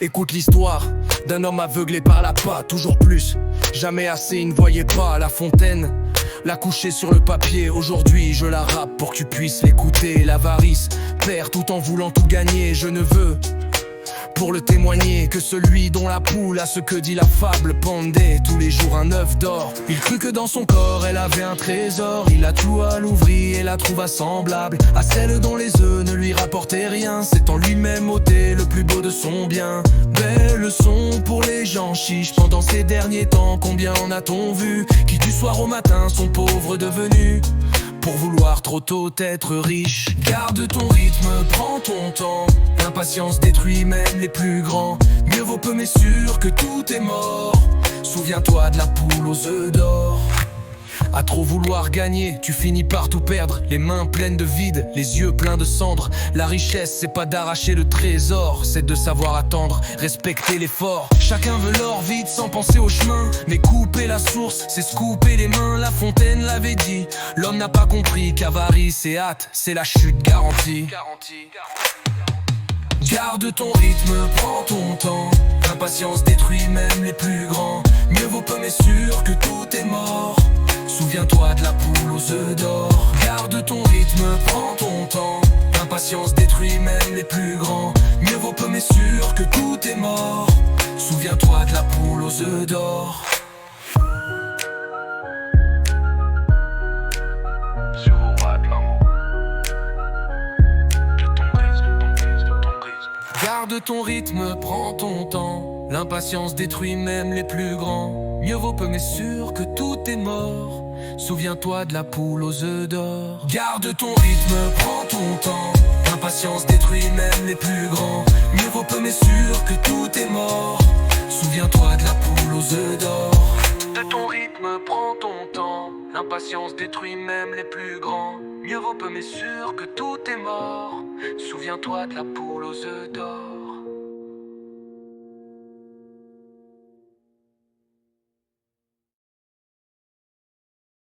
Écoute l'histoire d'un homme aveuglé par la pas, toujours plus, jamais assez, il ne voyait pas la fontaine. La coucher sur le papier, aujourd'hui je la rappe pour que tu puisses l'écouter. L'avarice perd tout en voulant tout gagner, je ne veux pour le témoigner que celui dont la poule a ce que dit la fable pendait tous les jours un œuf d'or. Il crut que dans son corps elle avait un trésor, il la cloua, l'ouvrit et la trouva semblable à celle dont les œufs ne lui rapportaient rien. C'est en lui-même ôté le plus beau de son bien. Belle leçon pour les gens chiches pendant ces derniers temps. Combien en a-t-on vu qui du soir au matin sont pauvres devenus pour vouloir trop tôt être riche. Garde ton rythme, prends ton temps. L'impatience détruit même les plus grands. Mieux vaut peu mais sûr que tout est mort. Souviens-toi de la poule aux œufs d'or. À trop vouloir gagner, tu finis par tout perdre. Les mains pleines de vide, les yeux pleins de cendres. La richesse, c'est pas d'arracher le trésor, c'est de savoir attendre, respecter l'effort. Chacun veut l'or vite sans penser au chemin. Mais couper la source, c'est se couper les mains. La Fontaine l'avait dit, l'homme n'a pas compris qu'avarice et hâte, c'est la chute garantie. Garde ton rythme, prends ton temps. L'impatience détruit même les plus grands. Mieux vaut peu mais sûr que tout est mort. Souviens-toi de la poule aux œufs d'or. Garde ton rythme, prends ton temps. L'impatience détruit même les plus grands. Mieux vaut peu mais sûr que tout est mort. Souviens-toi de la poule aux œufs d'or. Garde ton rythme, prends ton temps. L'impatience détruit même les plus grands. Mieux vaut peu mais sûr que tout est mort. Souviens-toi de la poule aux œufs d'or. Garde ton rythme, prends ton temps. L'impatience détruit même les plus grands. Mieux vaut peu mais sûr que tout est mort. Souviens-toi de la poule aux œufs d'or. De ton rythme, prends ton temps. L'impatience détruit même les plus grands. Mieux vaut peu mais sûr que tout est mort. Souviens-toi de la poule aux œufs d'or.